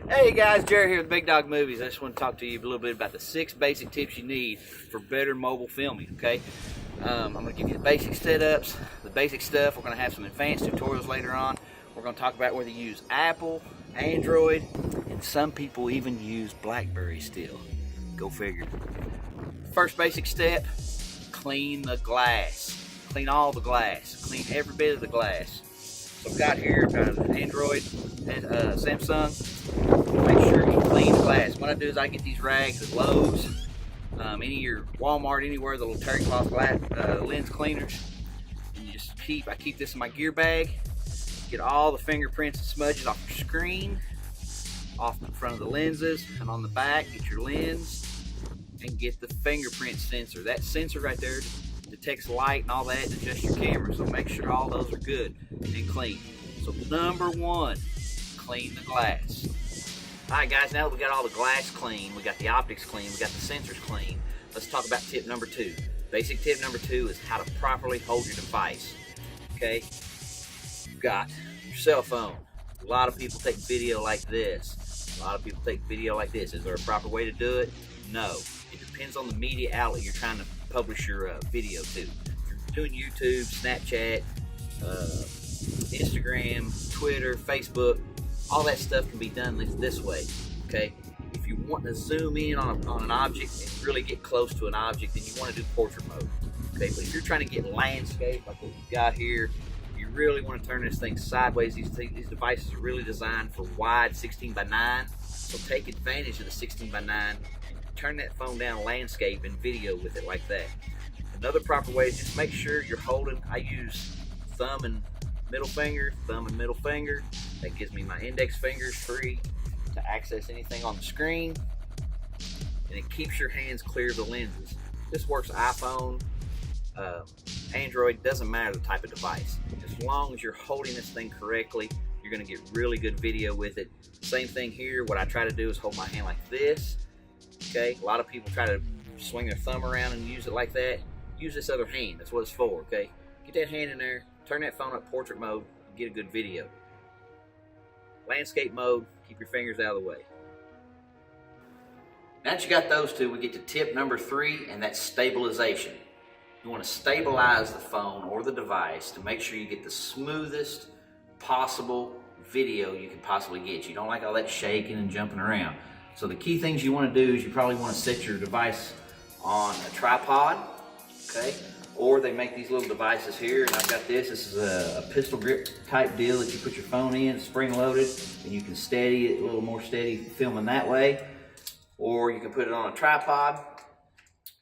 Hey guys, Jerry here with Big Dog Movies. I just want to talk to you a little bit about the 6 basic tips you need for better mobile filming, okay? I'm going to give you the basic setups, the basic stuff. We're going to have some advanced tutorials later on. We're going to talk about whether you use Apple, Android, and some people even use BlackBerry still. Go figure. First basic step, clean the glass. Clean all the glass. Clean every bit of the glass. So I've got here, I've got an Android and Samsung. Make sure you clean the glass. What I do is I get these rags at Lowe's, any of your Walmart, anywhere, the little terry cloth glass, lens cleaners. And you just I keep this in my gear bag. Get all the fingerprints and smudges off your screen, off in front of the lenses, and on the back, get your lens and get the fingerprint sensor. That sensor right there detects light and all that and adjusts your camera. So make sure all those are good and clean. So number one, clean the glass. Alright guys, now that we got all the glass clean, we got the optics clean, we got the sensors clean, let's talk about tip number 2. Basic tip number 2 is how to properly hold your device. Okay? You've got your cell phone. A lot of people take video like this. A lot of people take video like this. Is there a proper way to do it? No. It depends on the media outlet you're trying to publish your video to. If you're doing YouTube, Snapchat, Instagram, Twitter, Facebook, all that stuff can be done this way, okay? If you want to zoom in on an object and really get close to an object, then you want to do portrait mode, okay? But if you're trying to get landscape like what we've got here, you really want to turn this thing sideways. These devices are really designed for wide 16 by 9, so take advantage of the 16 by 9 and turn that phone down landscape and video with it like that. Another proper way is just make sure you're holding, I use thumb and middle finger, That gives me my index fingers free to access anything on the screen, and it keeps your hands clear of the lenses. This works iPhone, Android, doesn't matter the type of device. As long as you're holding this thing correctly, you're going to get really good video with it. Same thing here. What I try to do is hold my hand like this. Okay, a lot of people try to swing their thumb around and use it like that. Use this other hand. That's what it's for. Okay, get that hand in there. Turn that phone up portrait mode, get a good video. Landscape mode, keep your fingers out of the way. Now that you got those two, we get to tip number 3, and that's stabilization. You want to stabilize the phone or the device to make sure you get the smoothest possible video you can possibly get. You don't like all that shaking and jumping around. So the key things you want to do is you probably want to set your device on a tripod, okay? Or they make these little devices here, and I've got this. This is a pistol grip type deal that you put your phone in, spring loaded, and you can steady it a little more steady filming that way. Or you can put it on a tripod,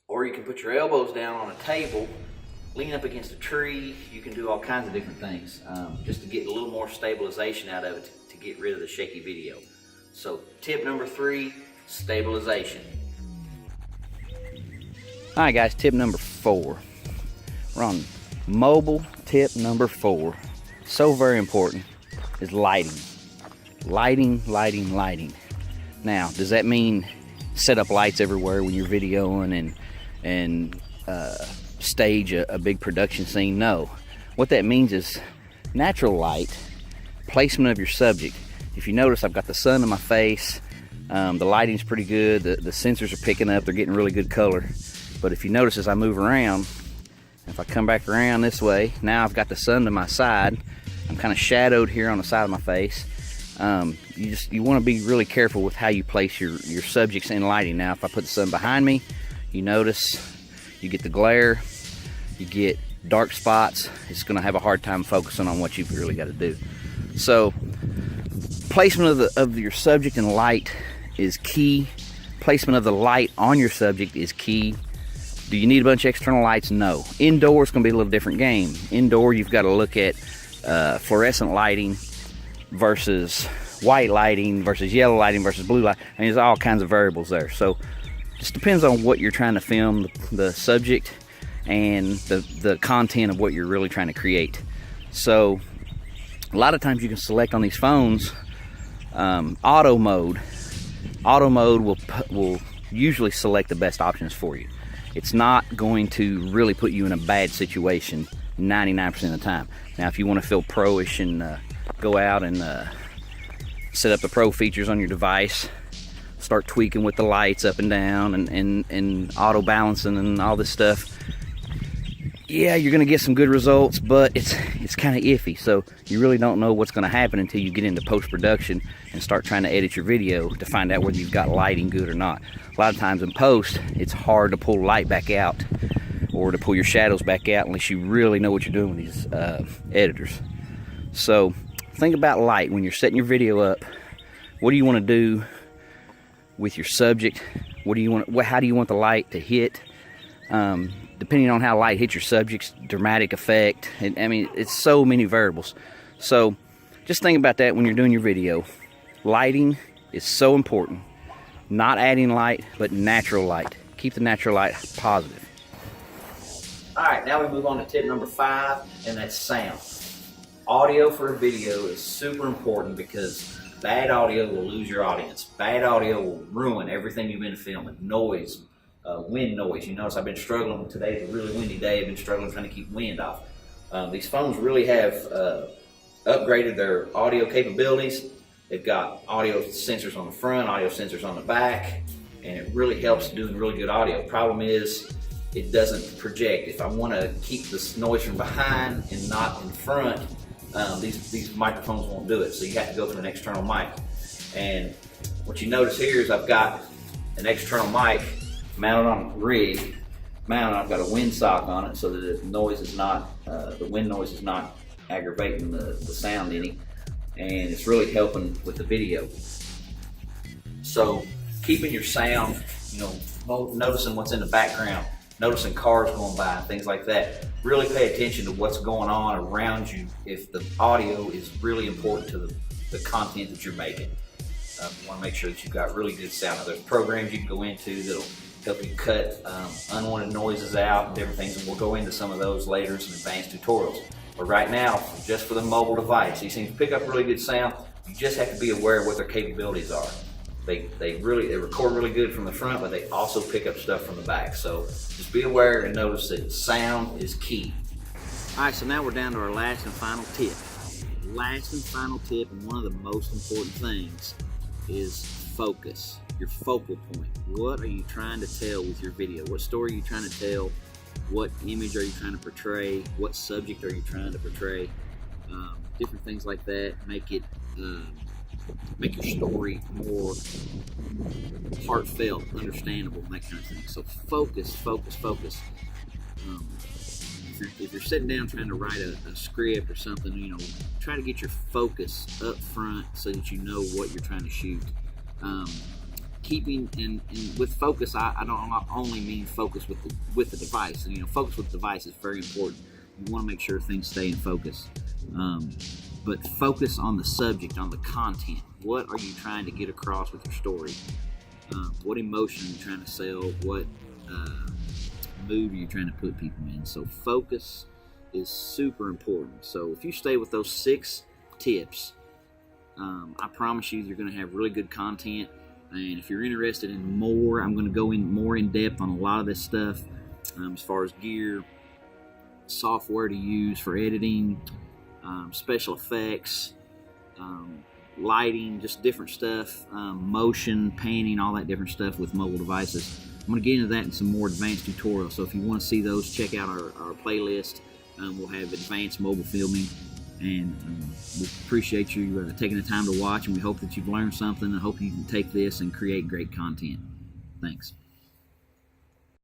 or you can put your elbows down on a table, lean up against a tree. You can do all kinds of different things just to get a little more stabilization out of it to get rid of the shaky video. So tip number 3, stabilization. All right guys, tip number 4. We're on mobile tip number 4. So very important is lighting. Lighting. Now, does that mean set up lights everywhere when you're videoing and stage a big production scene? No. What that means is natural light, placement of your subject. If you notice, I've got the sun in my face. The lighting's pretty good. The sensors are picking up. They're getting really good color. But if you notice as I move around, if I come back around this way, now I've got the sun to my side. I'm kind of shadowed here on the side of my face. You want to be really careful with how you place your subjects in lighting. Now, if I put the sun behind me, you notice you get the glare, you get dark spots. It's going to have a hard time focusing on what you've really got to do. So, placement of your subject and light is key. Placement of the light on your subject is key. Do you need a bunch of external lights? No. Indoor is going to be a little different game. Indoor, you've got to look at fluorescent lighting versus white lighting versus yellow lighting versus blue light. I mean, there's all kinds of variables there. So, just depends on what you're trying to film, the subject, and the content of what you're really trying to create. So, a lot of times you can select on these phones auto mode. Auto mode will usually select the best options for you. It's not going to really put you in a bad situation 99% of the time. Now, if you want to feel pro-ish and go out and set up the pro features on your device, start tweaking with the lights up and down and auto balancing and all this stuff, yeah, you're gonna get some good results, but it's kind of iffy. So you really don't know what's gonna happen until you get into post-production and start trying to edit your video to find out whether you've got lighting good or not. A lot of times in post, it's hard to pull light back out or to pull your shadows back out unless you really know what you're doing with these editors. So think about light when you're setting your video up. What do you want to do with your subject? What do you want? How do you want the light to hit? Depending on how light hits your subject's dramatic effect. And I mean, it's so many variables. So just think about that when you're doing your video. Lighting is so important. Not adding light, but natural light. Keep the natural light positive. All right, now we move on to tip number 5, and that's sound. Audio for a video is super important because bad audio will lose your audience. Bad audio will ruin everything you've been filming. Noise, wind noise. You notice I've been struggling. Today's a really windy day. I've been struggling trying to keep wind off. These phones really have upgraded their audio capabilities. They've got audio sensors on the front, audio sensors on the back, and it really helps doing really good audio. Problem is, it doesn't project. If I want to keep this noise from behind and not in front, these microphones won't do it. So you have to go to an external mic. And what you notice here is I've got an external mic mounted on a rig. I've got a windsock on it so that the noise is not, the wind noise is not aggravating the sound any, and it's really helping with the video. So keeping your sound, you know, noticing what's in the background, noticing cars going by and things like that. Really pay attention to what's going on around you if the audio is really important to the content that you're making. You want to make sure that you've got really good sound. Now, there's programs you can go into that'll help you cut unwanted noises out and different things, and we'll go into some of those later in some advanced tutorials. But right now, just for the mobile device, these things pick up really good sound. You just have to be aware of what their capabilities are. They record really good from the front, but they also pick up stuff from the back. So just be aware and notice that sound is key. All right, so now we're down to our last and final tip. Last and final tip, and one of the most important things, is focus. Your focal point. What are you trying to tell with your video? What story are you trying to tell? What image are you trying to portray? What subject are you trying to portray? Different things like that make it make your story more heartfelt, understandable, and that kind of thing. So focus, focus, focus. If you're sitting down trying to write a script or something, you know, try to get your focus up front so that you know what you're trying to shoot. Keeping and with focus, I don't only mean focus with the device. You know, focus with the device is very important. You want to make sure things stay in focus. But focus on the subject, on the content. What are you trying to get across with your story? What emotion are you trying to sell? What mood are you trying to put people in? So focus is super important. So if you stay with those 6 tips, I promise you you're going to have really good content. And if you're interested in more, I'm going to go in more in depth on a lot of this stuff as far as gear, software to use for editing, special effects, lighting, just different stuff, motion, panning, all that different stuff with mobile devices. I'm going to get into that in some more advanced tutorials. So if you want to see those, check out our playlist. We'll have advanced mobile filming. And we appreciate you taking the time to watch, and we hope that you've learned something. I hope you can take this and create great content. Thanks.